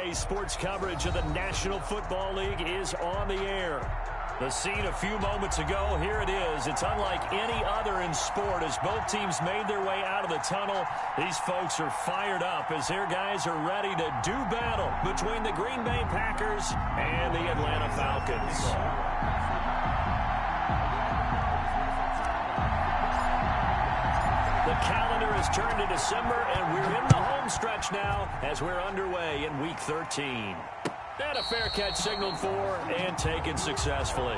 Today's sports coverage of the National Football League is on the air. The scene a few moments ago, here it is. It's unlike any other in sport as both teams made their way out of the tunnel. These folks are fired up as their guys are ready to do battle between the Green Bay Packers and the Atlanta Falcons. The calendar has turned to December, and we're in the home stretch now as we're underway in Week 13. And a fair catch signaled for and taken successfully.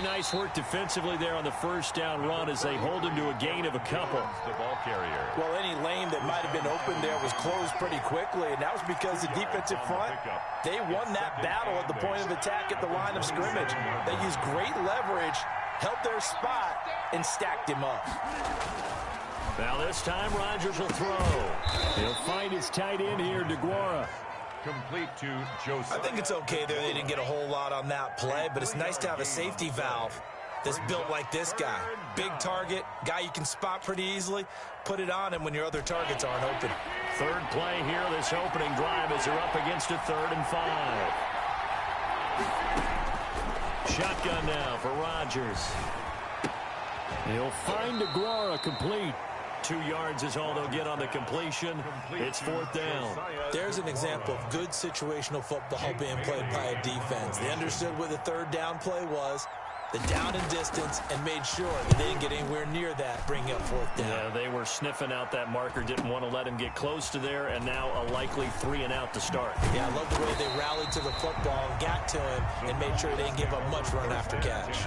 Nice work defensively there on the first down run as they hold him to a gain of a couple. The ball carrier. Well, any lane that might have been open there was closed pretty quickly, and that was because the defensive front, they won that battle at the point of attack at the line of scrimmage. They used great leverage, held their spot, and stacked him up. Now this time Rodgers will throw. He'll find his tight end here, DeGuara. Complete to Joseph. I think it's okay there. They didn't get a whole lot on that play, but it's nice to have a safety valve that's built like this guy. Big target, guy you can spot pretty easily. Put it on him when your other targets aren't open. Third play here, this opening drive as they're up against a 3rd and 5. Shotgun now for Rodgers. He'll find DeGuara complete. 2 yards is all they'll get on the completion. It's 4th down. There's an example of good situational football being played by a defense. They understood what the 3rd down play was, the down and distance, and made sure that they didn't get anywhere near that, bringing up 4th down. Yeah, they were sniffing out that marker, didn't want to let him get close to there, and now a likely 3 and out to start. Yeah, I love the way they rallied to the football and got to him and made sure they didn't give up much run after catch.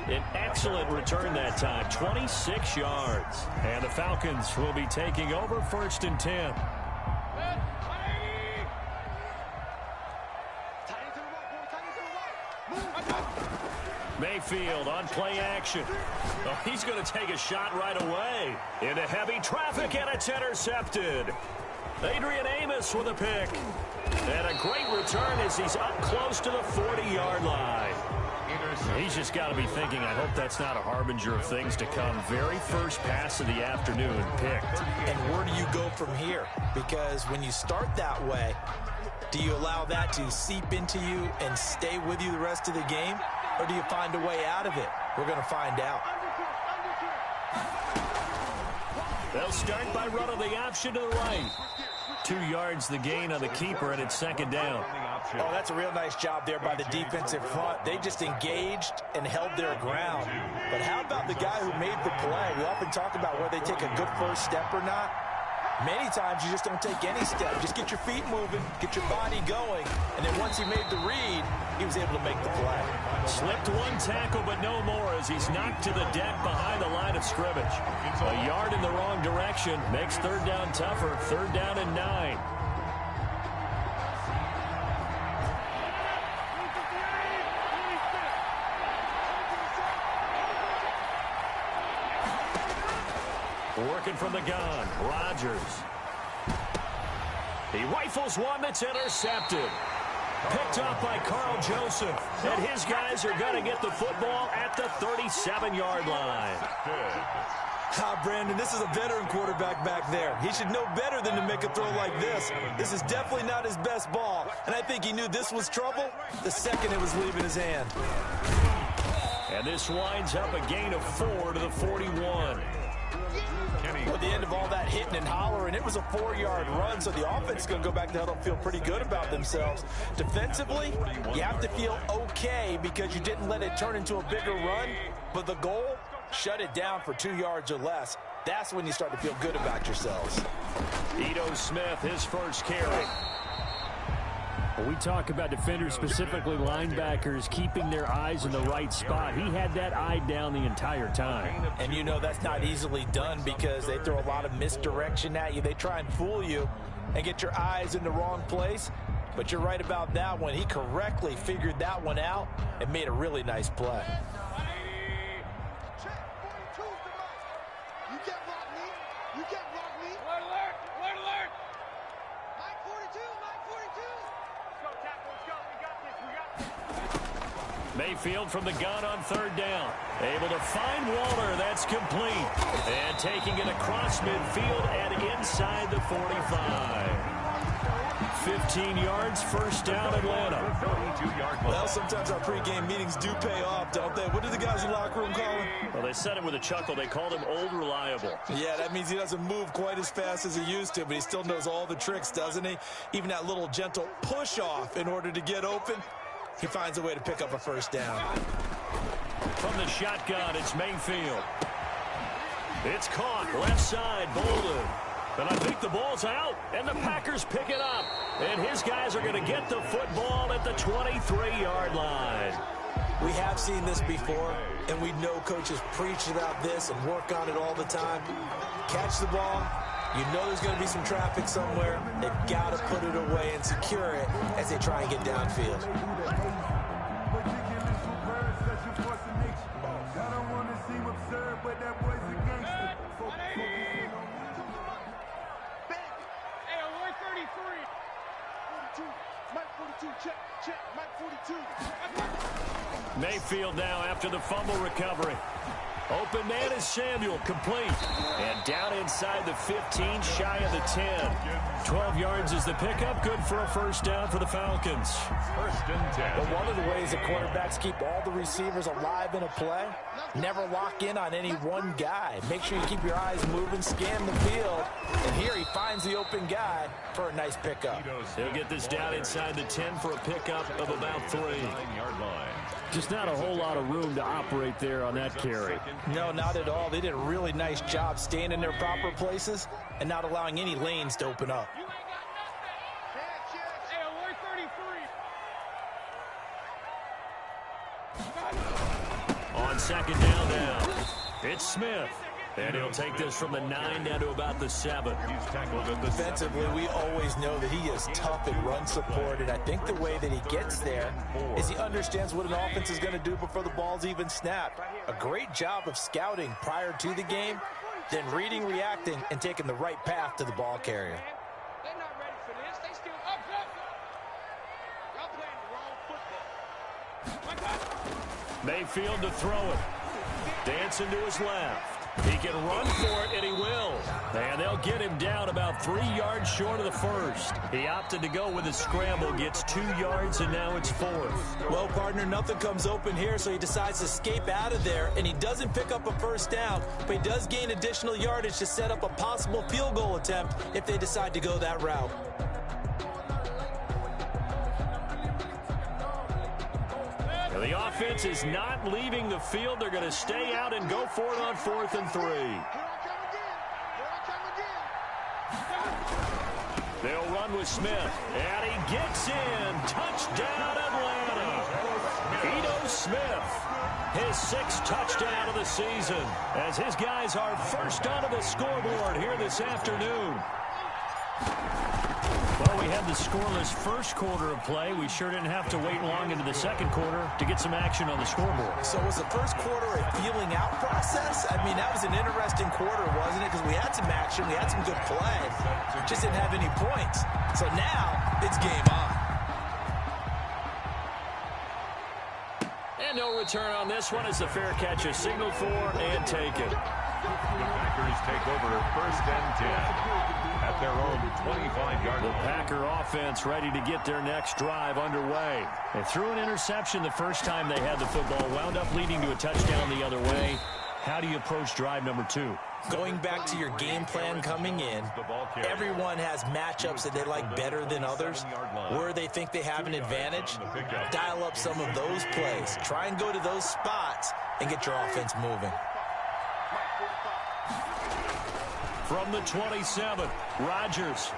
An excellent return that time, 26 yards. And the Falcons will be taking over 1st and 10. Mayfield on play action. Oh, he's going to take a shot right away. Into heavy traffic, and it's intercepted. Adrian Amos with a pick. And a great return as he's up close to the 40-yard line. He's just got to be thinking, I hope that's not a harbinger of things to come. Very first pass of the afternoon picked. And where do you go from here? Because when you start that way, do you allow that to seep into you and stay with you the rest of the game? Or do you find a way out of it? We're going to find out. They'll start by running the option to the right. 2 yards the gain on the keeper, and it's 2nd down. Oh, that's a real nice job there by the defensive front. They just engaged and held their ground. But how about the guy who made the play? We often talk about whether they take a good first step or not. Many times you just don't take any step. Just get your feet moving, get your body going, and then once he made the read, he was able to make the play. Slipped one tackle, but no more as he's knocked to the deck behind the line of scrimmage. A yard in the wrong direction makes 3rd down tougher. 3rd down and 9. Working from the gun, Rodgers. He rifles one that's intercepted. Picked up by Carl Joseph. And his guys are going to get the football at the 37-yard line. Brandon, this is a veteran quarterback back there. He should know better than to make a throw like this. This is definitely not his best ball. And I think he knew this was trouble the second it was leaving his hand. And this winds up a gain of 4 to the 41. At the end of all that hitting and hollering, it was a 4-yard run, so the offense is going to go back to huddle and feel pretty good about themselves. Defensively, you have to feel okay because you didn't let it turn into a bigger run, but the goal, shut it down for 2 yards or less. That's when you start to feel good about yourselves. Ito Smith, his first carry. When we talk about defenders, specifically linebackers, keeping their eyes in the right spot, he had that eye down the entire time. And you know that's not easily done because they throw a lot of misdirection at you. They try and fool you and get your eyes in the wrong place. But you're right about that one. He correctly figured that one out and made a really nice play. You can't block me. You can't block me. Alert, alert, alert, alert. Mike 42, Mike 42. Let's go, tackle, let's go. We got this, we got this. Mayfield from the gun on third down. Able to find Walter. That's complete. And taking it across midfield and inside the 45. 15 yards, first down, Atlanta. Well, sometimes our pregame meetings do pay off, don't they? What do the guys in the locker room call him? Well, they said it with a chuckle. They called him Old Reliable. Yeah, that means he doesn't move quite as fast as he used to, but he still knows all the tricks, doesn't he? Even that little gentle push-off in order to get open, he finds a way to pick up a first down. From the shotgun, it's Mayfield. It's caught, left side, Bolden. And I think the ball's out, and the Packers pick it up. And his guys are going to get the football at the 23-yard line. We have seen this before, and we know coaches preach about this and work on it all the time. Catch the ball. You know there's going to be some traffic somewhere. They've got to put it away and secure it as they try and get downfield. Mayfield now after the fumble recovery. Open man is Samuel, complete. And down inside the 15, shy of the 10. 12 yards is the pickup, good for a first down for the Falcons. First and 10. But one of the ways that quarterbacks keep all the receivers alive in a play, never lock in on any one guy. Make sure you keep your eyes moving, scan the field. And here he finds the open guy for a nice pickup. He'll get this down inside the 10 for a pickup of about 3. 9-yard line. Just not a whole lot of room to operate there on that carry. No, not at all. They did a really nice job staying in their proper places and not allowing any lanes to open up. On second down now, it's Smith. And he'll take this from the 9 down to about the 7. He's tackled at the Defensively, we always know that he is tough in run support, and I think the way that he gets there is he understands what an offense is going to do before the ball's even snapped. A great job of scouting prior to the game, then reading, reacting, and taking the right path to the ball carrier. They're not ready for this. They still up. Y'all playing the wrong football. Mayfield to throw it. Dancing to his left. He can run for it, and he will. And they'll get him down about 3 yards short of the first. He opted to go with a scramble, gets 2 yards, and now it's 4th. Well, partner, nothing comes open here, so he decides to escape out of there, and he doesn't pick up a first down, but he does gain additional yardage to set up a possible field goal attempt if they decide to go that route. Now, the offense is not leaving the field. They're going to stay out and go for it on 4th and 3. They'll run with Smith, and he gets in. Touchdown, Atlanta. Ito Smith, his 6th touchdown of the season, as his guys are first onto the scoreboard here this afternoon. Well, we had the scoreless first quarter of play. We sure didn't have to wait long into the second quarter to get some action on the scoreboard. So was the first quarter a feeling out process? I mean, that was an interesting quarter, wasn't it? Because we had some action, we had some good play. Just didn't have any points. So now, it's game on. And no return on this one as the fair catch is signaled for and taken. The Packers take over first and 10. At their own 25-yard line. The Packer offense ready to get their next drive underway. They threw an interception the first time they had the football, wound up leading to a touchdown the other way. How do you approach drive number 2? Going back to your game plan coming in, everyone has matchups that they like better than others, where they think they have an advantage. Dial up some of those plays. Try and go to those spots and get your offense moving. From the 27, Rodgers.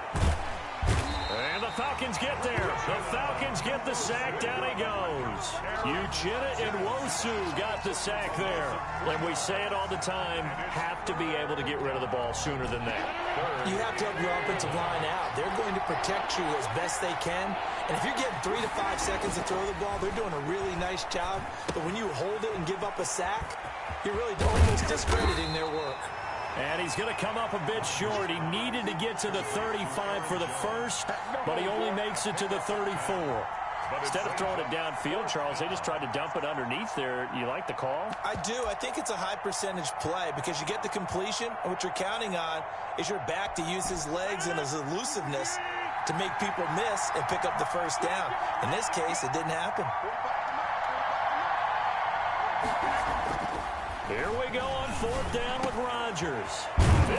And the Falcons get there. The Falcons get the sack. Down he goes. Uchenna and Nwosu got the sack there. And we say it all the time, have to be able to get rid of the ball sooner than that. You have to help your offensive line out. They're going to protect you as best they can. And if you're getting 3 to 5 seconds to throw the ball, they're doing a really nice job. But when you hold it and give up a sack, you're really almost discrediting their work. And he's going to come up a bit short. He needed to get to the 35 for the first, but he only makes it to the 34. Instead of throwing it downfield, Charles, they just tried to dump it underneath there. You like the call? I do. I think it's a high-percentage play because you get the completion, and what you're counting on is your back to use his legs and his elusiveness to make people miss and pick up the first down. In this case, it didn't happen. Here we go on fourth down with Rodgers.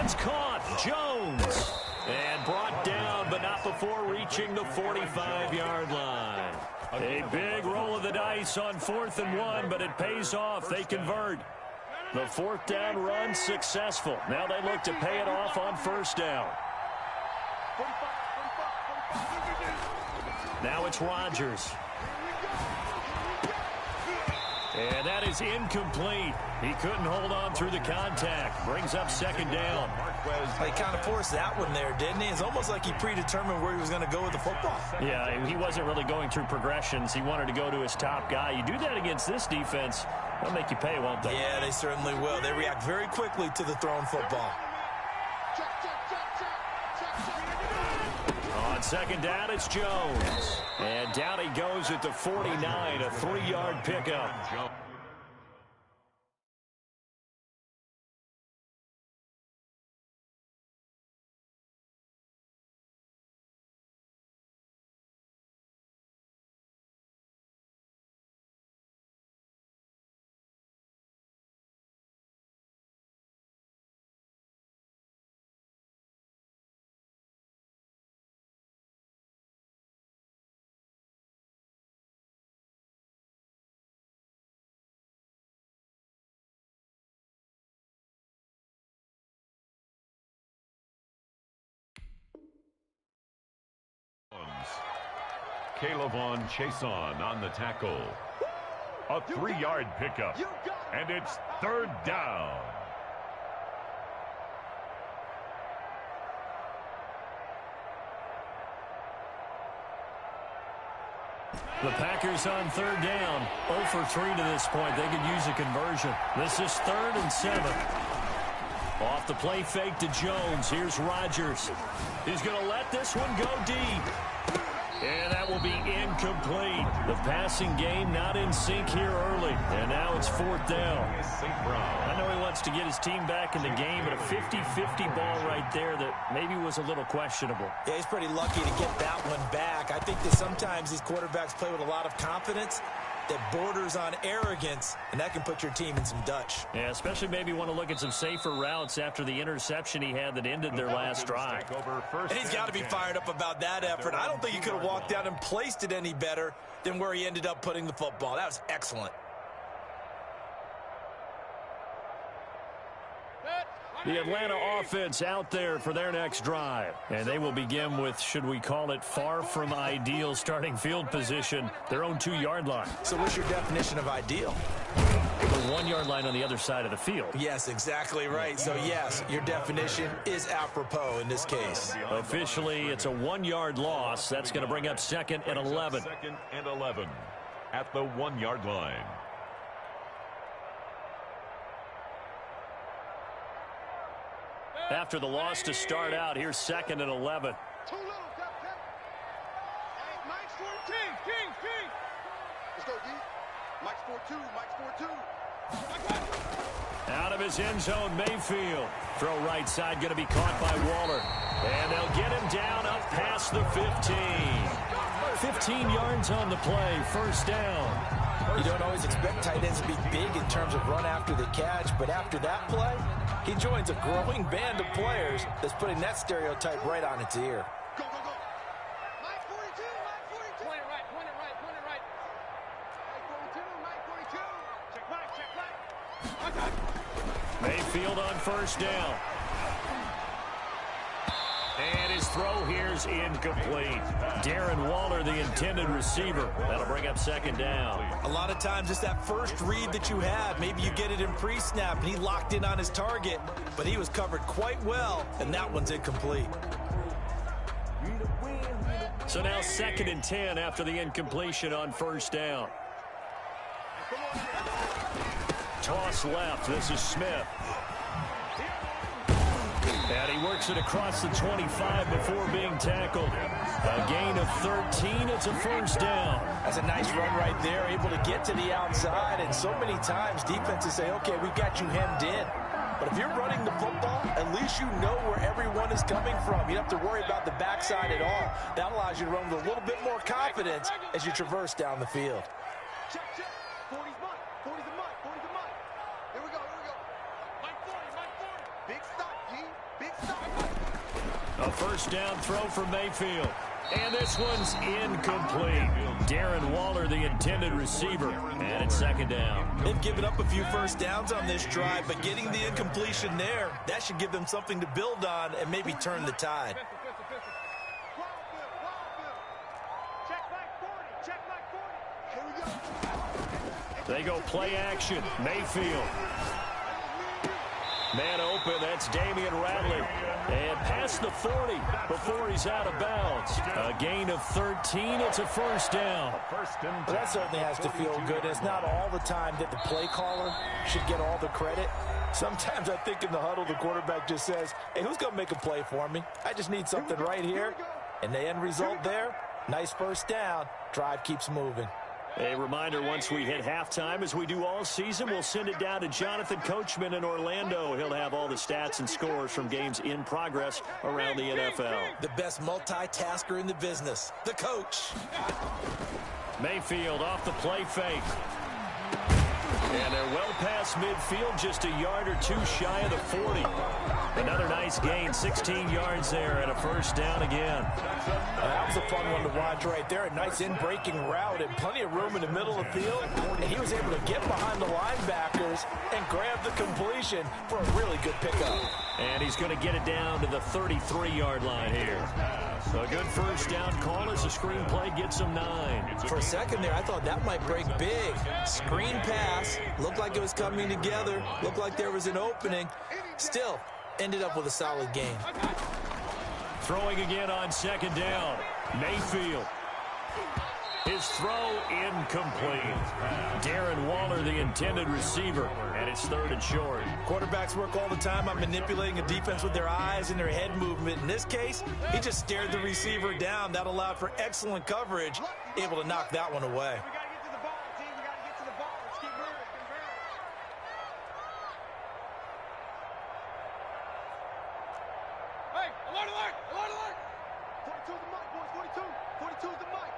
It's caught. Jones. And brought down, but not before reaching the 45-yard line. A big roll of the dice on 4th and 1, but it pays off. They convert. The fourth down run successful. Now they look to pay it off on first down. Now it's Rodgers. And that is incomplete. He couldn't hold on through the contact. Brings up second down. He kind of forced that one there, didn't he? It's almost like he predetermined where he was going to go with the football. Yeah, he wasn't really going through progressions. He wanted to go to his top guy. You do that against this defense, they'll make you pay, won't they? Yeah, they certainly will. They react very quickly to the thrown football. On second down, it's Jones. And down he goes at the 49, a 3-yard pickup. Caleb Chason on the tackle. A 3-yard pickup. And it's third down. The Packers on third down. 0 for 3 to this point. They could use a conversion. This is 3rd and 7. Off the play fake to Jones. Here's Rodgers. He's going to let this one go deep. And that will be incomplete. The passing game not in sync here early. And now it's 4th down. I know he wants to get his team back in the game, but a 50-50 ball right there that maybe was a little questionable. Yeah, he's pretty lucky to get that one back. I think that sometimes these quarterbacks play with a lot of confidence that borders on arrogance, and that can put your team in some Dutch. Yeah, especially maybe want to look at some safer routes after the interception he had that ended their last drive. And he's got to be fired up about that effort. I don't think he could have walked down and placed it any better than where he ended up putting the football. That was excellent. The Atlanta offense out there for their next drive. And they will begin with, should we call it, far from ideal starting field position, their own 2-yard line. So what's your definition of ideal? The 1-yard line on the other side of the field. Yes, exactly right. So, yes, your definition is apropos in this case. Officially, it's a 1-yard loss. That's going to bring up 2nd and 11. 2nd and 11 at the 1-yard line. After the loss to start out, here's 2nd and 11. Too little, Captain. Hey, Mike's 14. King. Let's go, D. Mike's 4-2. Mike's 4-2. Out of his end zone, Mayfield. Throw right side going to be caught by Waller. And they'll get him down up past the 15. 15 yards on the play, 1st down. You don't always expect tight ends to be big in terms of run after the catch, but after that play, he joins a growing band of players that's putting that stereotype right on its ear. Go. Mike 42. Point it right. Mike 42. Check right. Mayfield on 1st down. And his throw here's incomplete. Darren Waller, the intended receiver. That'll bring up 2nd down. A lot of times it's that first read that you have. Maybe you get it in pre-snap, and he locked in on his target, but he was covered quite well, and that one's incomplete. So now 2nd and 10 after the incompletion on 1st down. Toss left. This is Smith. works it across the 25 before being tackled. A gain of 13. It's a first down. That's a nice run right there, able to get to the outside. And so many times defenses say, okay, we've got you hemmed in. But if you're running the football, at least you know where everyone is coming from. You don't have to worry about the backside at all. That allows you to run with a little bit more confidence as you traverse down the field. Check, check. 40's mine. 40's a mine. 40's a mine. Here we go. Here we go. Mike 40. Mike 40. Big stop, G. Big stop. A first down throw from Mayfield. And this one's incomplete. Darren Waller, the intended receiver. And it's second down. They've given up a few first downs on this drive, but getting the incompletion there, that should give them something to build on and maybe turn the tide. Check Mike 40. Check Mike 40. Here we go. They go play action. Mayfield. Man open, that's Damian Rattler. And past the 40 before he's out of bounds. A gain of 13, it's a first down. Well, that certainly has to feel good. It's not all the time that the play caller should get all the credit. Sometimes I think in the huddle, the quarterback just says, hey, who's going to make a play for me? I just need something right here. And the end result there, nice first down. Drive keeps moving. A reminder, once we hit halftime, as we do all season, we'll send it down to Jonathan Coachman in Orlando. He'll have all the stats and scores from games in progress around the NFL. The best multitasker in the business, the coach. Mayfield off the play fake. And they're well past midfield, just a yard or two shy of the 40. Another nice gain, 16 yards there, and a first down again. That was a fun one to watch right there. A nice in-breaking route and plenty of room in the middle of the field. And he was able to get behind the linebackers and grab the completion for a really good pickup. And he's going to get it down to the 33-yard line here. So a good first down call as the screen play gets him 9. For a second there, I thought that might break big. Screen pass, looked like it was coming together, looked like there was an opening. Still, ended up with a solid gain. Throwing again on second down. Mayfield. His throw incomplete. Darren Waller, the intended receiver, and it's third and short. Quarterbacks work all the time on manipulating a defense with their eyes and their head movement. In this case, he just stared the receiver down. That allowed for excellent coverage, able to knock that one away. We got to get to the ball, team. We got to get to the ball. Let's keep moving. Hey, alert, alert, alert, alert. 42's the mic, boys. 42. 42's the mic.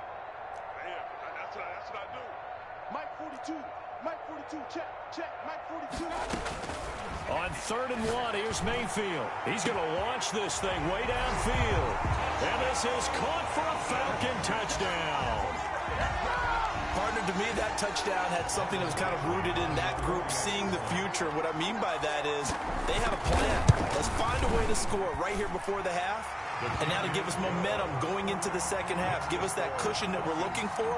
That's what I do. Mike 42. Mike 42. Check, check. Mike 42. On 3rd and 1, here's Mayfield. He's going to launch this thing way downfield. And this is caught for a Falcon touchdown. Partner, to me, that touchdown had something that was kind of rooted in that group seeing the future. What I mean by that is they had a plan. Let's find a way to score right here before the half. And now to give us momentum going into the second half, give us that cushion that we're looking for,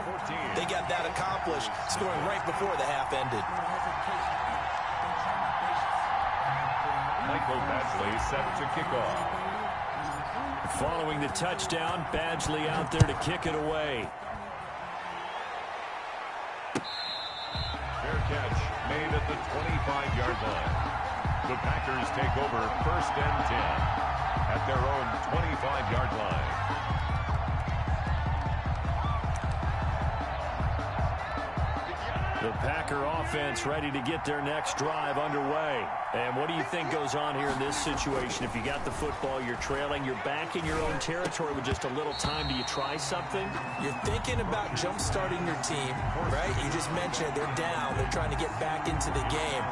they got that accomplished, scoring right before the half ended. Michael Badgley set to kick off. Following the touchdown, Badgley out there to kick it away. Fair catch made at the 25-yard line. The Packers take over 1st and 10. At their own 25-yard line. The Packer offense ready to get their next drive underway. And what do you think goes on here in this situation? If you got the football, you're trailing, you're back in your own territory with just a little time. Do you try something? You're thinking about jump-starting your team, right? You just mentioned they're down. They're trying to get back into the game.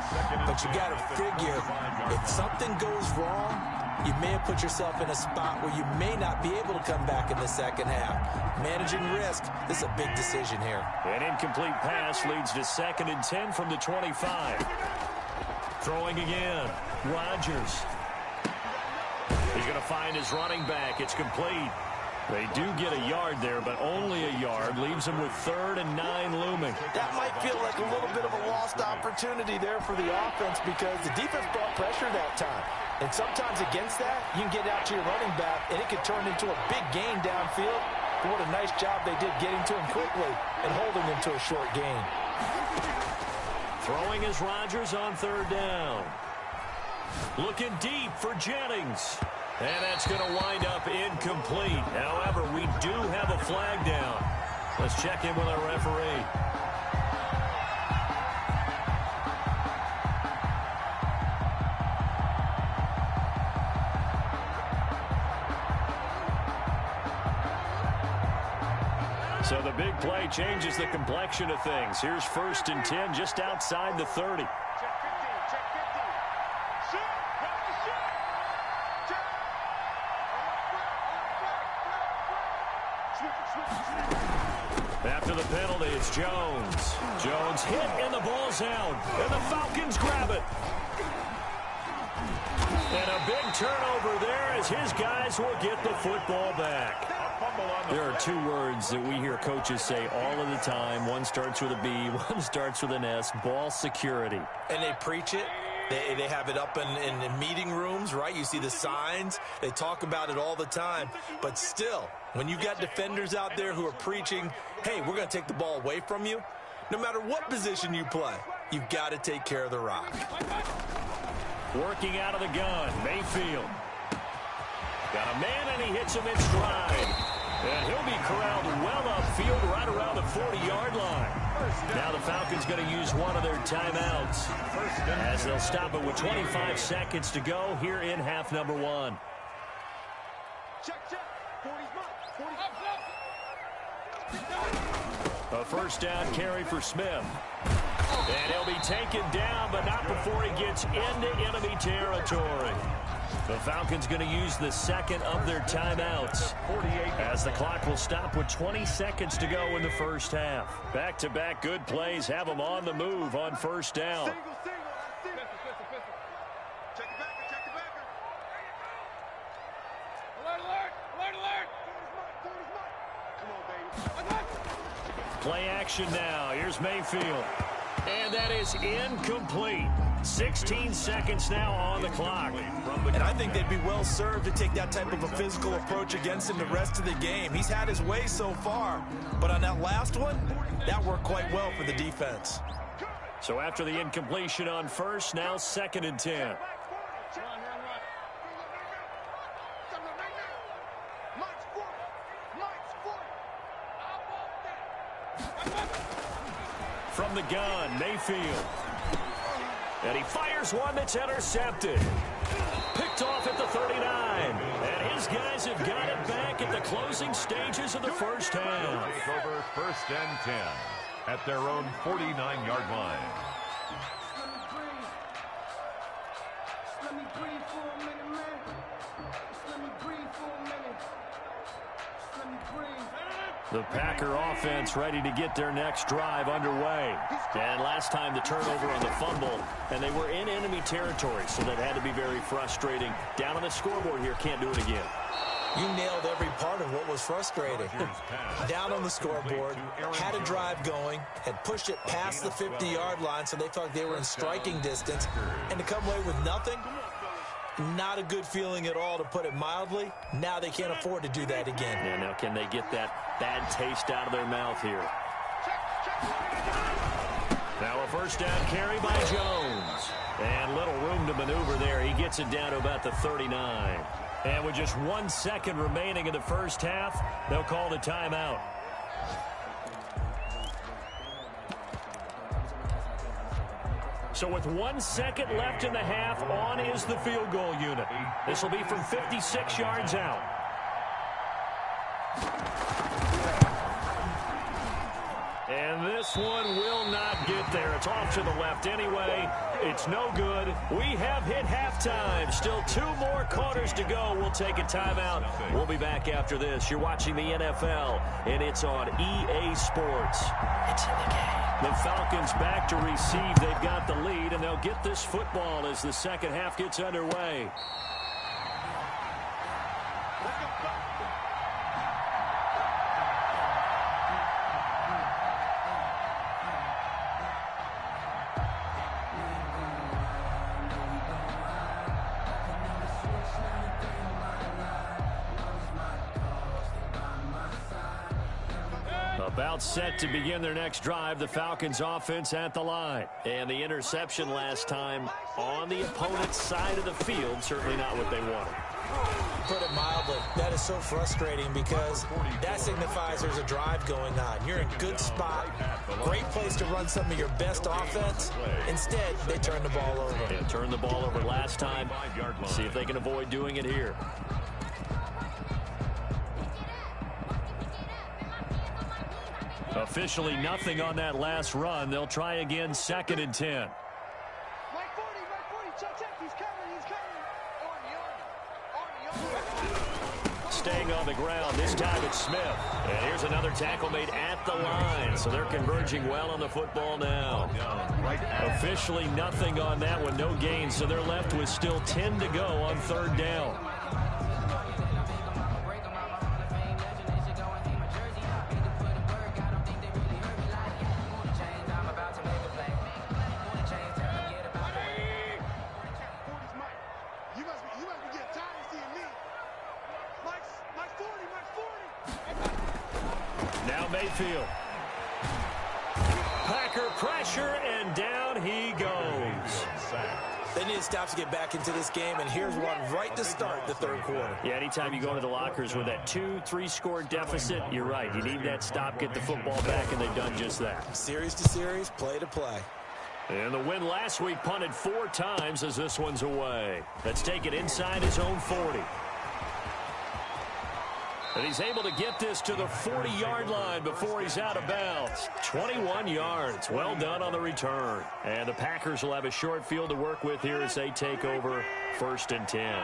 But you got to figure if something goes wrong, you may have put yourself in a spot where you may not be able to come back in the second half. Managing risk, this is a big decision here. An incomplete pass leads to 2nd and 10 from the 25. Throwing again, Rodgers. He's going to find his running back. It's complete. They do get a yard there, but only a yard. Leaves them with 3rd and 9 looming. That might feel like a little bit of a lost opportunity there for the offense because the defense brought pressure that time. And sometimes against that, you can get out to your running back, and it could turn into a big gain downfield. But what a nice job they did getting to him quickly and holding him to a short gain. Throwing is Rodgers on 3rd down. Looking deep for Jennings. And that's going to wind up incomplete. However, we do have a flag down. Let's check in with our referee. So the big play changes the complexion of things. Here's 1st and 10 just outside the 30. After the penalty, it's Jones. Jones hit, and the ball's out. And the Falcons grab it. And a big turnover there as his guys will get the football back. There are 2 words that we hear coaches say all of the time. One starts with a B, one starts with an S, ball security. And they preach it. They have it up in meeting rooms, right? You see the signs. They talk about it all the time. But still, when you've got defenders out there who are preaching, hey, we're going to take the ball away from you, no matter what position you play, you've got to take care of the rock. Working out of the gun, Mayfield. Got a man, and he hits him in stride. And he'll be corralled well upfield right around the 40-yard line. Now the Falcons going to use one of their timeouts as they'll stop it with 25 seconds to go here in half number 1. A first down carry for Smith. And he'll be taken down, but not before he gets into enemy territory. The Falcons going to use the second of their timeouts as the clock will stop with 20 seconds to go in the first half. Back-to-back good plays have them on the move on first down. Check the backer. Alert. Come on, baby. Play action now. Here's Mayfield. And that is incomplete. 16 seconds now on the clock. And I think they'd be well served to take that type of a physical approach against him the rest of the game. He's had his way so far. But on that last one, that worked quite well for the defense. So after the incompletion on first, now 2nd and 10. From the gun, Mayfield. And he fires one that's intercepted. Picked off at the 39. And his guys have got it back at the closing stages of the first half. Take over 1st and 10 at their own 49-yard line. The Packer offense ready to get their next drive underway. And last time the turnover on the fumble, and they were in enemy territory, so that had to be very frustrating. Down on the scoreboard here, can't do it again. You nailed every part of what was frustrating. Down on the scoreboard, had a drive going, had pushed it past the 50-yard line, so they felt they were in striking distance, and to come away with nothing, not a good feeling at all, to put it mildly. Now they can't afford to do that again. Yeah, now can they get that bad taste out of their mouth here? Now a first down carry by Jones. And little room to maneuver there. He gets it down to about the 39. And with just 1 second remaining in the first half, they'll call the timeout. So with 1 second left in the half, on is the field goal unit. This will be from 56 yards out. And this one will not get there. It's off to the left anyway. It's no good. We have hit halftime. Still 2 more quarters to go. We'll take a timeout. We'll be back after this. You're watching the NFL, and it's on EA Sports. It's in the game. The Falcons back to receive. They've got the lead, and they'll get this football as the second half gets underway. About set to begin their next drive, the Falcons offense at the line. And the interception last time on the opponent's side of the field. Certainly not what they wanted. Put it mildly, that is so frustrating because that signifies there's a drive going on. You're in good spot, great place to run some of your best offense. Instead, they turn the ball over. They turned the ball over last time. See if they can avoid doing it here. Officially nothing on that last run. They'll try again, 2nd and 10. Mike 40, check, he's coming. Staying on the ground, this time it's Smith. And here's another tackle made at the line. So they're converging well on the football now. Officially nothing on that one, no gain. So they're left with still 10 to go on 3rd down. Now Mayfield. Packer pressure, and down he goes. They need to stop to get back into this game, and here's one right to start the 3rd quarter. Yeah, anytime you go to the lockers with that 2-3 score deficit, you're right. You need that stop, get the football back, and they've done just that. Series to series, play to play. And the win last week punted 4 times as this one's away. Let's take it inside his own 40. And he's able to get this to the 40-yard line before he's out of bounds. 21 yards. Well done on the return. And the Packers will have a short field to work with here as they take over 1st and 10.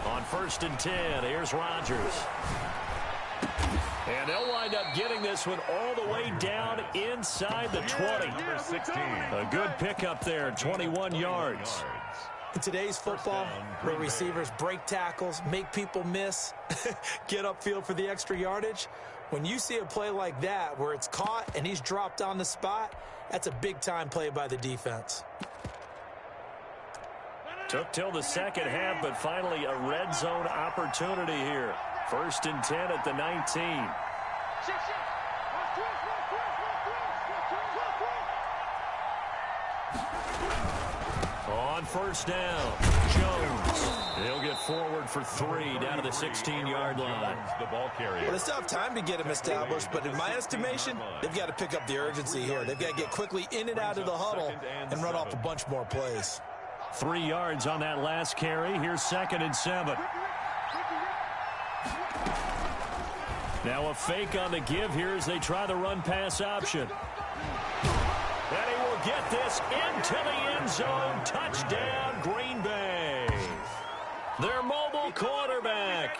On 1st and 10, here's Rodgers. And they'll wind up getting this one all the way down inside the 20. Number 16. A good pickup there, 21 yards. In today's football, where receivers break tackles, make people miss, get upfield for the extra yardage, when you see a play like that where it's caught and he's dropped on the spot, that's a big-time play by the defense. Took till the 2nd half, but finally a red zone opportunity here. 1st and 10 at the 19. On 1st down, Jones. He'll get forward for 3 down to the 16-yard line. The ball carrier. Well, they still have time to get him established, but in my estimation, they've got to pick up the urgency here. They've got to get quickly in and out of the huddle and run off a bunch more plays. 3 yards on that last carry. Here's 2nd and 7. Now a fake on the give here as they try the run-pass option. And he will get this into the end zone. Touchdown, Green Bay. Their mobile quarterback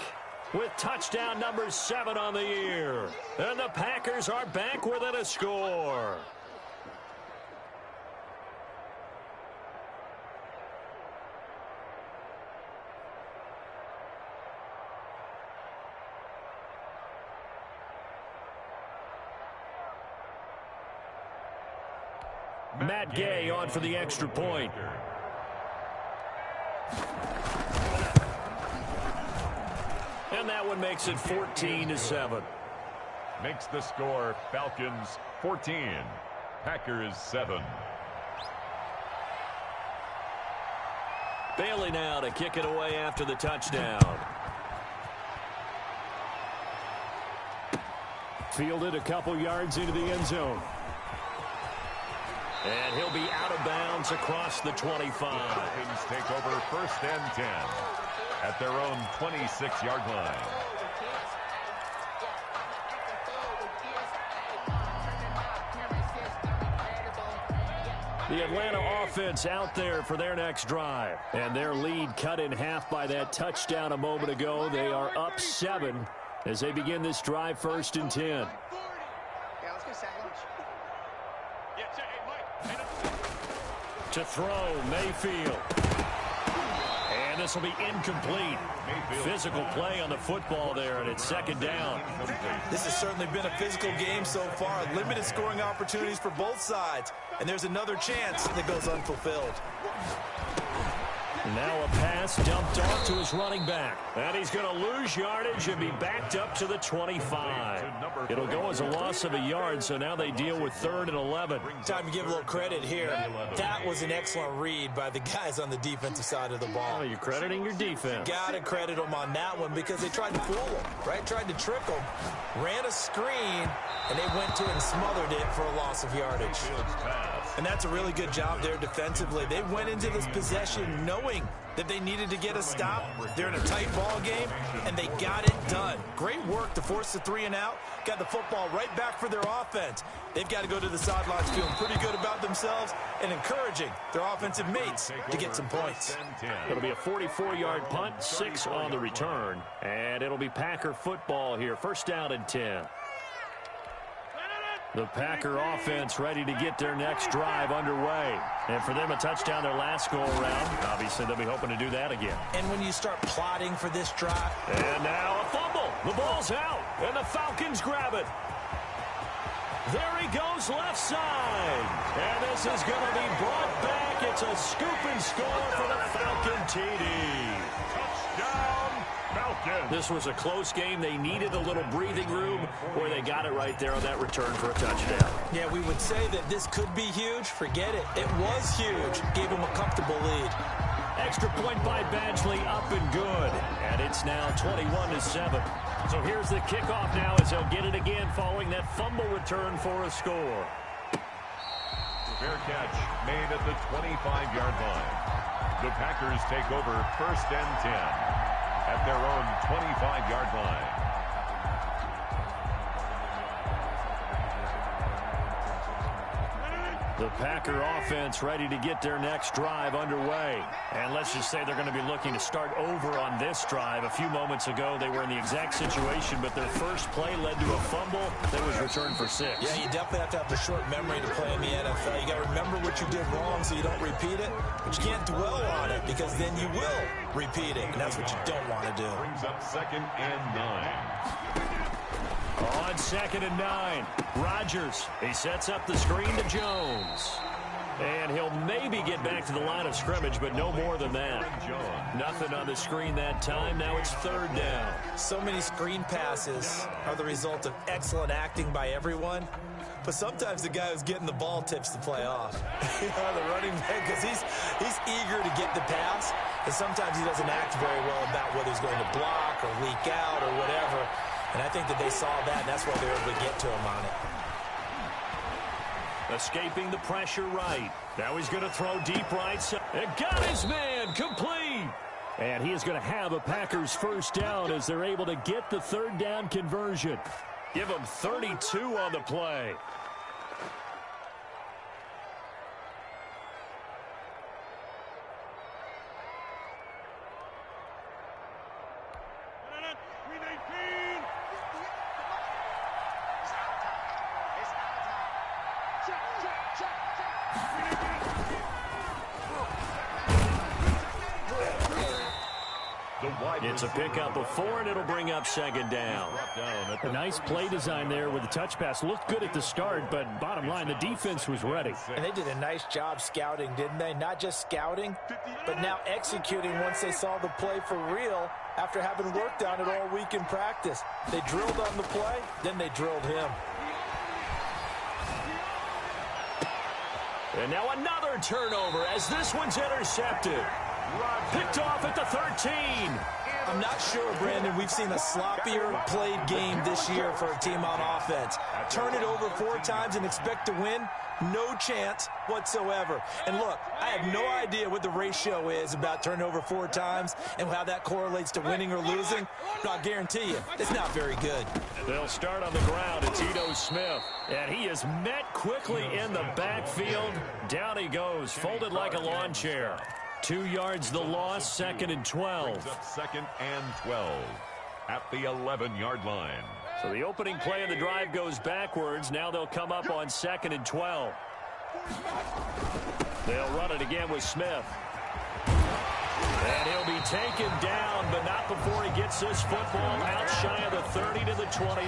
with touchdown number 7 on the year. And the Packers are back within a score. Matt Gay on for the extra point. And that one makes it 14-7. Makes the score Falcons 14, Packers 7. Bailey now to kick it away after the touchdown. Fielded a couple yards into the end zone. And he'll be out of bounds across the 25. Falcons take over 1st and 10 at their own 26-yard line. The Atlanta offense out there for their next drive. And their lead cut in half by that touchdown a moment ago. They are up 7 as they begin this drive 1st and 10. Yeah, let's get sack lunch. To throw, Mayfield. And this will be incomplete. Physical play on the football there, and it's 2nd down. This has certainly been a physical game so far. Limited scoring opportunities for both sides. And there's another chance that goes unfulfilled. Now a pass dumped off to his running back. And he's going to lose yardage and be backed up to the 25. It'll go as a loss of a yard, so now they deal with 3rd and 11. Time to give a little credit here. That was an excellent read by the guys on the defensive side of the ball. Oh, you're crediting your defense. Got to credit them on that one because they tried to fool them, right? Tried to trick them, ran a screen, and they went to it and smothered it for a loss of yardage. And that's a really good job there defensively. They went into this possession knowing that they needed to get a stop. They're in a tight ball game, and they got it done. Great work to force the 3 and out. Got the football right back for their offense. They've got to go to the sidelines feeling pretty good about themselves and encouraging their offensive mates to get some points. It'll be a 44-yard punt, 6 on the return, and it'll be Packer football here. 1st down and 10. The Packer offense ready to get their next drive underway. And for them, a touchdown their last go-around. Obviously, they'll be hoping to do that again. And when you start plotting for this drive. And now a fumble. The ball's out, and the Falcons grab it. There he goes left side. And this is going to be brought back. It's a scoop and score for the Falcon TD. Touchdown, Falcons. This was a close game. They needed a little breathing room where they got it right there on that return for a touchdown. Yeah, we would say that this could be huge. Forget it. It was huge. Gave them a comfortable lead. Extra point by Badgley, up and good. And it's now 21-7. So here's the kickoff now as they'll get it again following that fumble return for a score. Fair catch made at the 25-yard line. The Packers take over 1st and 10 at their own 25-yard line. The Packer offense ready to get their next drive underway. And let's just say they're going to be looking to start over on this drive. A few moments ago, they were in the exact situation, but their first play led to a fumble that was returned for 6. Yeah, you definitely have to have the short memory to play in the NFL. You got to remember what you did wrong so you don't repeat it, but you can't dwell on it because then you will repeat it, and that's what you don't want to do. Brings up 2nd and 9. On 2nd and 9, Rodgers. He sets up the screen to Jones. And he'll maybe get back to the line of scrimmage, but no more than that. Nothing on the screen that time. Now it's 3rd down. So many screen passes are the result of excellent acting by everyone. But sometimes the guy who's getting the ball tips the play off. The running back, because he's eager to get the pass. And sometimes he doesn't act very well about whether he's going to block or leak out or whatever. And I think that they saw that, and that's why they were able to get to him on it. Escaping the pressure right. Now he's going to throw deep right side. And got his man complete. And he is going to have a Packers 1st down as they're able to get the 3rd down conversion. Give them 32 on the play. It's a pickup of 4, and it'll bring up 2nd down. A nice play design there with the touch pass. Looked good at the start, but bottom line, the defense was ready. And they did a nice job scouting, didn't they? Not just scouting, but now executing once they saw the play for real after having worked on it all week in practice. They drilled on the play, then they drilled him. And now another turnover as this one's intercepted. Picked off at the 13. I'm not sure, Brandon, we've seen a sloppier played game this year for a team on offense. Turn it over 4 times and expect to win? No chance whatsoever. And look, I have no idea what the ratio is about turning over 4 times and how that correlates to winning or losing. But I'll guarantee you, it's not very good. They'll start on the ground. It's Ito Smith. And he is met quickly in the backfield. Down he goes, folded like a lawn chair. 2 yards the loss, 2nd and 12. 2nd and 12 at the 11-yard line. So the opening play of the drive goes backwards. Now they'll come up on 2nd and 12. They'll run it again with Smith. And he'll be taken down, but not before he gets this football out shy of the 30 to the 29.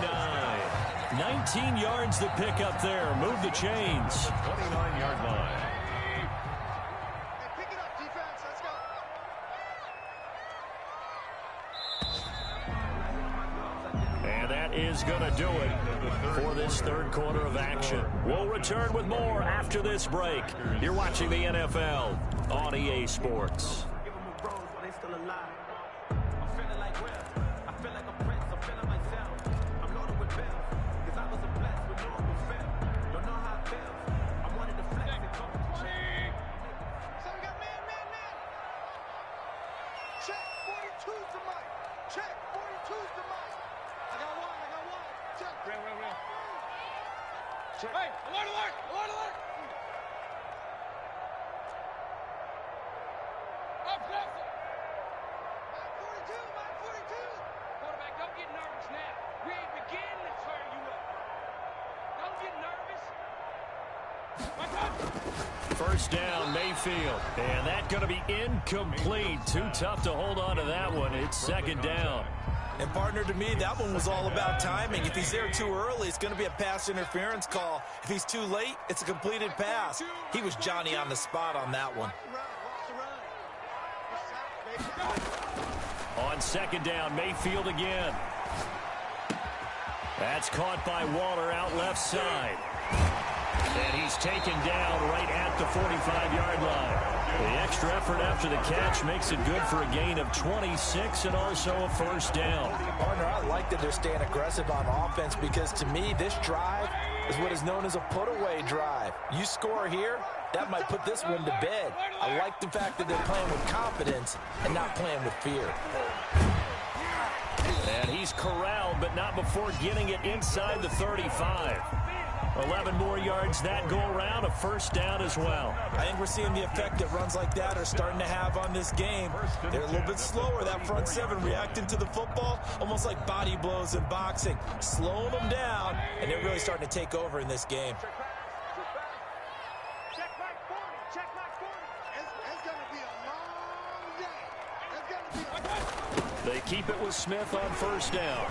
19 yards to pick up there. Move the chains. 29-yard line. is going to do it for this third quarter of action. We'll return with more after this break. You're watching the NFL on EA Sports. Hey, alert, alert, alert, alert! Up, closer! Mike 42, Mike 42! Quarterback, don't get nervous now. We ain't beginning to turn you up. Don't get nervous. First down, Mayfield. And that's going to be incomplete. Too tough to hold on to that one. It's second down. And, partner, to me, that one was all about timing. If he's there too early, it's going to be a pass interference call. If he's too late, it's a completed pass. He was Johnny on the spot on that one. On second down, Mayfield again. That's caught by Waller out left side. And he's taken down right at the 45-yard line. The extra effort after the catch makes it good for a gain of 26 and also a first down. Partner, I like that they're staying aggressive on offense because, to me, this drive is what is known as a put-away drive. You score here, that might put this one to bed. I like the fact that they're playing with confidence and not playing with fear. And he's corralled, but not before getting it inside the 35. 11 more yards that go around, a first down as well. I think we're seeing the effect that runs like that are starting to have on this game. They're a little bit slower, that front seven, reacting to the football, almost like body blows in boxing, slowing them down, and they're really starting to take over in this game. Check back 40, check back 40. It's going to be a long day. It's going to be a... They keep it with Smith on first down.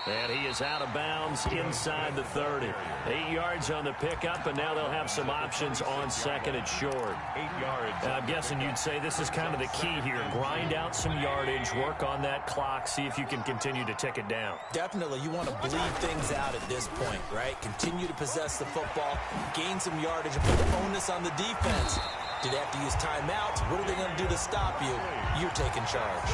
And he is out of bounds inside the 30. 8 yards on the pickup, and now they'll have some options on second and short. 8 yards. I'm guessing you'd say this is kind of the key here. Grind out some yardage, work on that clock, see if you can continue to tick it down. Definitely, you want to bleed things out at this point, right? Continue to possess the football, gain some yardage, and put the onus on the defense. Do they have to use timeouts? What are they going to do to stop you? You're taking charge.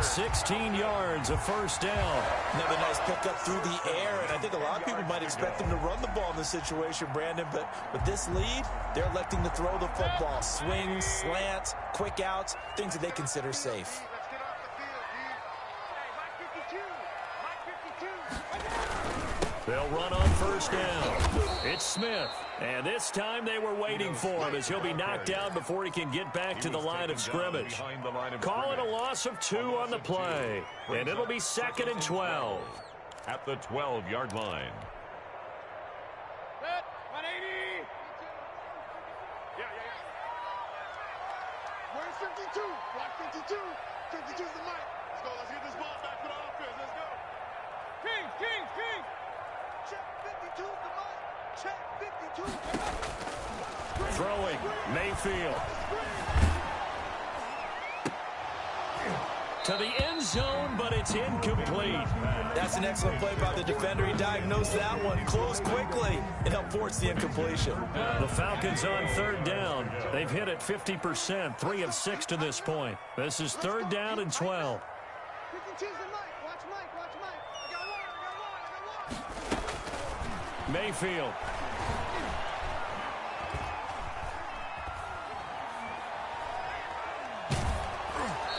16 yards, a first down. Another nice pickup through the air, and I think a lot of people might expect them to run the ball in this situation, Brandon, but with this lead, they're electing to throw the football. Swings, slants, quick outs, things that they consider safe. Let's get off the field, Mike 52, Mike 52. They'll run on first down. It's Smith, and this time they were waiting for him as he'll be knocked down before he can get back to the line of scrimmage. Call it a loss of 2 on the play, and it'll be second and 12. At the 12-yard line. Set, 180. Yeah. Where's 52? Block 52. 52's the mic. Let's go. Let's get this ball back for the offense. Let's go. King. Check 52's the mic. Check 52. Throwing, Mayfield. To the end zone, but it's incomplete. That's an excellent play by the defender. He diagnosed that one, closed quickly, and helped force the incompletion. The Falcons on third down. They've hit it 50%, 3 of 6 to this point. This is third down and 12. 52's the mic. Watch Mike. I got one. Mayfield.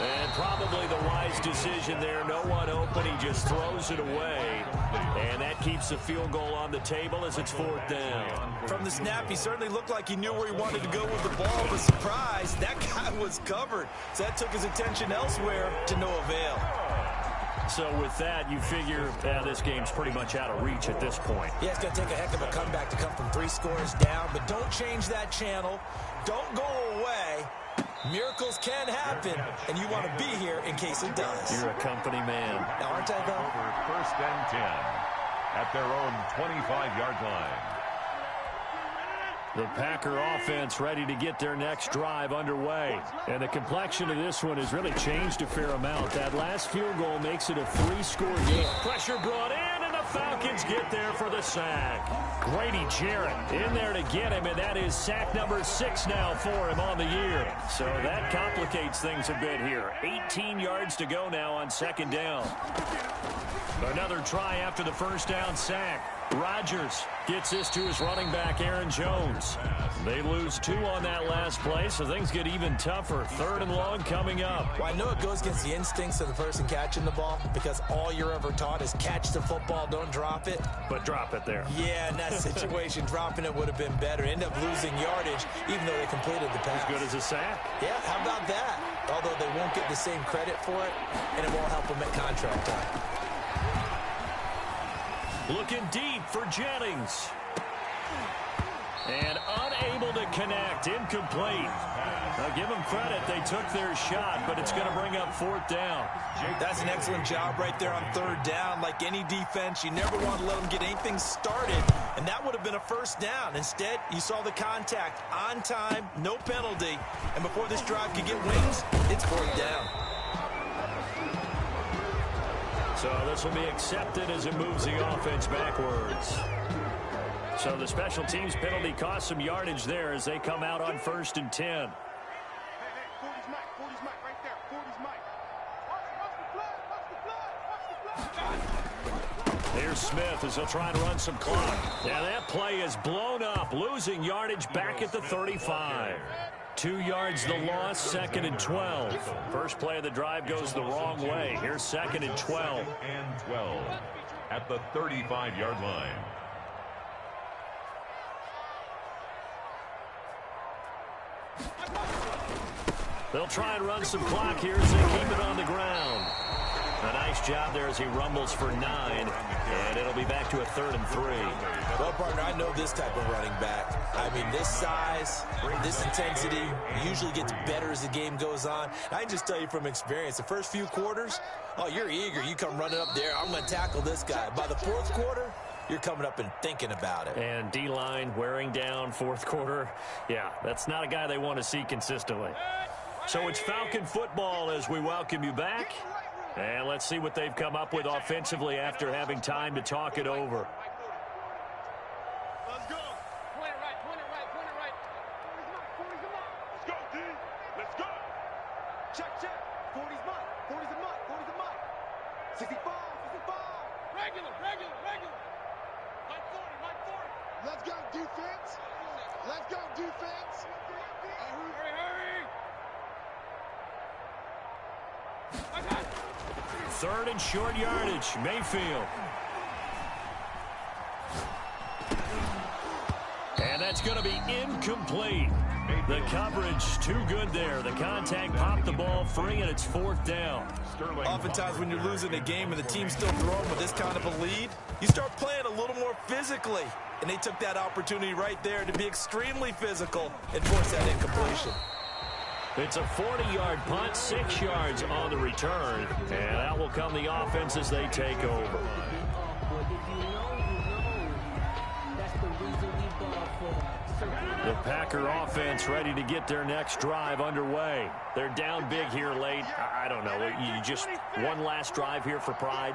And probably the wise decision there. No one open. He just throws it away. And that keeps the field goal on the table as it's fourth down. From the snap, he certainly looked like he knew where he wanted to go with the ball, but surprise, that guy was covered. So that took his attention elsewhere to no avail. So with that, you figure this game's pretty much out of reach at this point. Yeah, it's going to take a heck of a comeback to come from 3 scores down, but don't change that channel. Don't go away. Miracles can happen, and you want to be here in case it does. You're a company man. Now, aren't I, though? Over first and 10 at their own 25-yard line. The Packer offense ready to get their next drive underway. And the complexion of this one has really changed a fair amount. That last field goal makes it a 3-score game. Pressure brought in, and the Falcons get there for the sack. Grady Jarrett in there to get him, and that is sack number 6 now for him on the year. So that complicates things a bit here. 18 yards to go now on 2nd down. Another try after the first down sack. Rodgers gets this to his running back, Aaron Jones. They lose 2 on that last play, so things get even tougher. 3rd and long coming up. Well, I know it goes against the instincts of the person catching the ball because all you're ever taught is catch the football, don't drop it. But drop it there. Yeah, in that situation, dropping it would have been better. End up losing yardage, even though they completed the pass. As good as a sack. Yeah, how about that? Although they won't get the same credit for it, and it won't help them at contract time. Looking deep for Jennings. And unable to connect. Incomplete. Now give them credit. They took their shot, but it's going to bring up 4th down. That's an excellent job right there on 3rd down. Like any defense, you never want to let them get anything started, and that would have been a 1st down. Instead, you saw the contact on time, no penalty, and before this drive could get wings, it's 4th down. So this will be accepted as it moves the offense backwards. So the special teams penalty cost some yardage there as they come out on 1st and 10. Hey, 40's Mike. 40's Mike right there. 40's Mike. Watch the blood. Here's Smith as he'll try to run some clock. Yeah, that play is blown up, losing yardage back at the 35. 2 yards the loss, 2nd and 12. First play of the drive goes the wrong way. Here's 2nd and 12. And 12 at the 35-yard line. They'll try and run some clock here as they keep it on the ground. A nice job there as he rumbles for 9, and it'll be back to a 3rd and 3. Well, partner, I know this type of running back. I mean, this size, this intensity usually gets better as the game goes on. I can just tell you from experience, the first few quarters, oh, you're eager. You come running up there, I'm going to tackle this guy. By the 4th quarter, you're coming up and thinking about it. And D-line wearing down 4th quarter. Yeah, that's not a guy they want to see consistently. So it's Falcon football as we welcome you back. And let's see what they've come up with offensively after having time to talk it over. Let's go. Point it right. Point it right. Point it right. 40's a mark. Let's go, D. Let's go. Check, check. 40's mark. 40's a mark. 40's a mark. 65. 65. Regular. Mike 40. Mike 40. Let's go, defense. Let's go, defense. Hurry. 3rd and short yardage. Mayfield. And that's going to be incomplete. The coverage too good there. The contact popped the ball free, and it's 4th down. Oftentimes when you're losing a game and the team's still throwing with this kind of a lead, you start playing a little more physically. And they took that opportunity right there to be extremely physical and force that incompletion. It's a 40-yard punt, 6 yards on the return. And out will come the offense as they take over. The Packer offense ready to get their next drive underway. They're down big here late. I don't know. You just one last drive here for pride?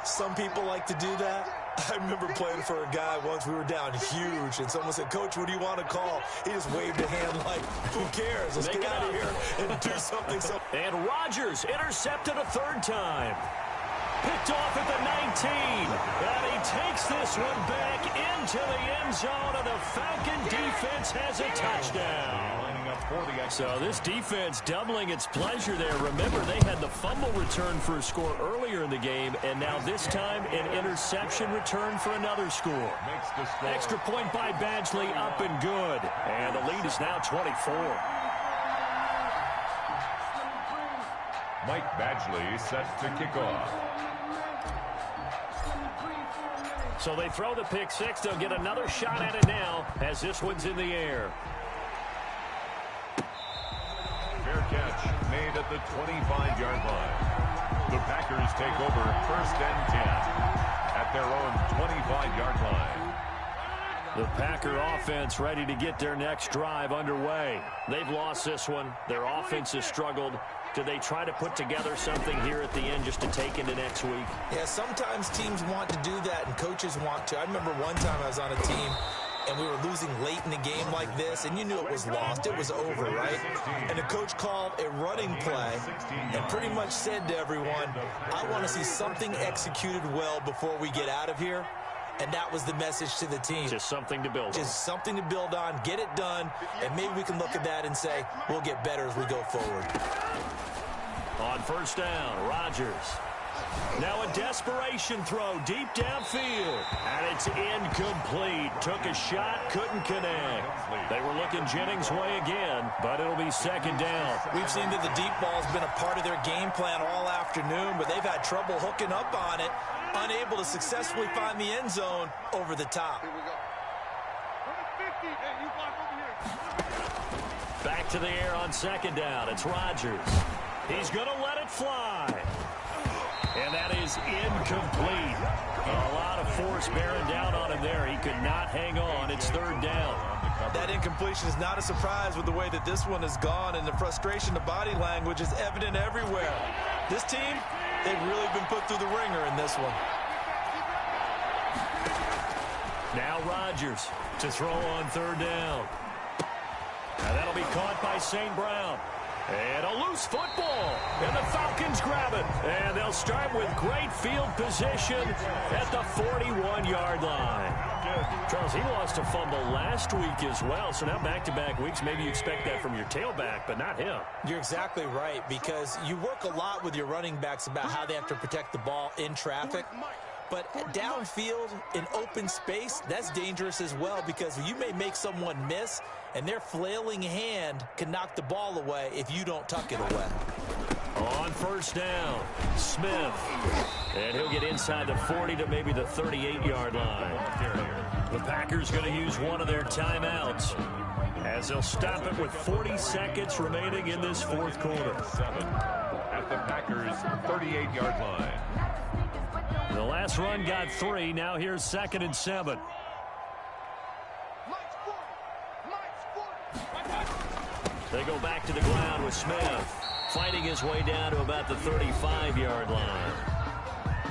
Some people like to do that. I remember playing for a guy once. We were down huge, and someone said, "Coach, what do you want to call?" He just waved a hand like, "Who cares? Let's get out of here and do something." And Rodgers intercepted a 3rd time. Picked off at the 19. And he takes this one back into the end zone, and the Falcon defense has a touchdown. So this defense doubling its pleasure there. Remember, they had the fumble return for a score earlier in the game, and now this time an interception return for another score. Extra point by Badgley, up and good. And the lead is now 24. Mike Badgley set to kick off. So they throw the pick 6. They'll get another shot at it now as this one's in the air. Fair catch made at the 25-yard line. The Packers take over 1st and 10 at their own 25-yard line. The Packer offense ready to get their next drive underway. They've lost this one. Their offense has struggled. Do they try to put together something here at the end just to take into next week? Yeah, sometimes teams want to do that and coaches want to. I remember one time I was on a team and we were losing late in a game like this, and you knew it was lost. It was over, right? And the coach called a running play and pretty much said to everyone, I want to see something executed well before we get out of here. And that was the message to the team. Just something to build on. Just something to build on, get it done, and maybe we can look at that and say, we'll get better as we go forward. On first down, Rodgers. Now a desperation throw deep downfield. And it's incomplete. Took a shot, couldn't connect. They were looking Jennings' way again, but it'll be second down. We've seen that the deep ball's been a part of their game plan all afternoon, but they've had trouble hooking up on it, unable to successfully find the end zone over the top. Back to the air on second down. It's Rodgers. He's going to let it fly. And that is incomplete. A lot of force bearing down on him there. He could not hang on. It's third down. That incompletion is not a surprise with the way that this one has gone, and the frustration, the body language is evident everywhere. This team, they've really been put through the ringer in this one. Now Rodgers to throw on third down. And that'll be caught by St. Brown. And a loose football. And the Falcons grab it. And they'll start with great field position at the 41-yard line. Charles, he lost a fumble last week as well. So now back-to-back weeks, maybe you expect that from your tailback, but not him. You're exactly right, because you work a lot with your running backs about how they have to protect the ball in traffic. But downfield in open space, that's dangerous as well, because you may make someone miss, and their flailing hand can knock the ball away if you don't tuck it away. On first down, Smith. And he'll get inside the 40 to maybe the 38-yard line. The Packers going to use one of their timeouts as they'll stop it with 40 seconds remaining in this fourth quarter. 7 at the Packers' 38-yard line. The last run got 3. Now here's 2nd and 7. They go back to the ground with Smith, fighting his way down to about the 35-yard line.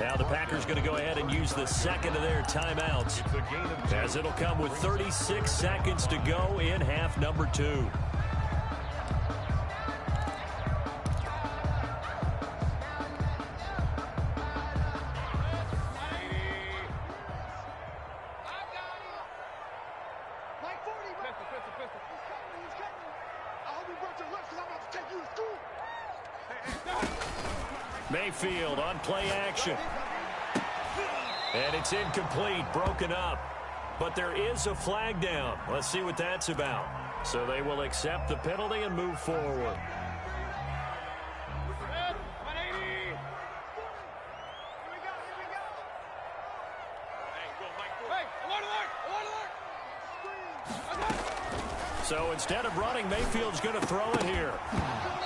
Now the Packers going to go ahead and use the second of their timeouts, as it'll come with 36 seconds to go in half number 2. Mayfield on play action. And it's incomplete, broken up. But there is a flag down. Let's see what that's about. So they will accept the penalty and move forward. So instead of running, Mayfield's going to throw it here.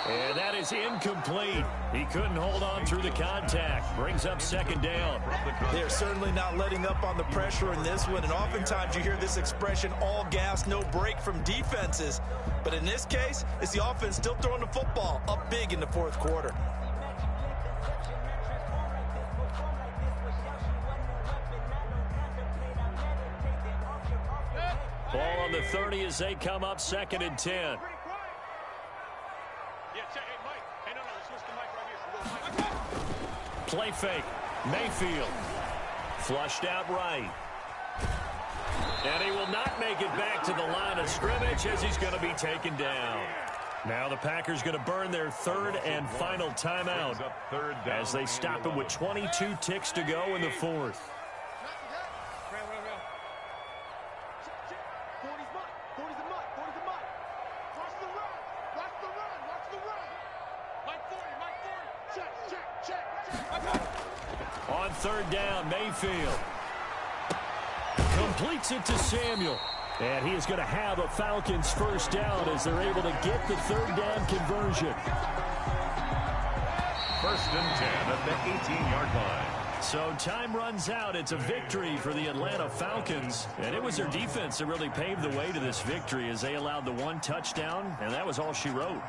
And that is incomplete. He couldn't hold on through the contact. Brings up second down. They're certainly not letting up on the pressure in this one. And oftentimes you hear this expression, all gas, no break from defenses. But in this case, it's the offense still throwing the football up big in the fourth quarter. Ball on the 30 as they come up 2nd and 10. Play fake. Mayfield. Flushed out right. And he will not make it back to the line of scrimmage as he's going to be taken down. Now the Packers going to burn their third and final timeout as they stop him with 22 ticks to go in the fourth. On third down, Mayfield completes it to Samuel. And he is going to have a Falcons first down as they're able to get the third down conversion. 1st and 10 at the 18-yard line. So time runs out. It's a victory for the Atlanta Falcons. And it was their defense that really paved the way to this victory as they allowed the one touchdown, and that was all she wrote.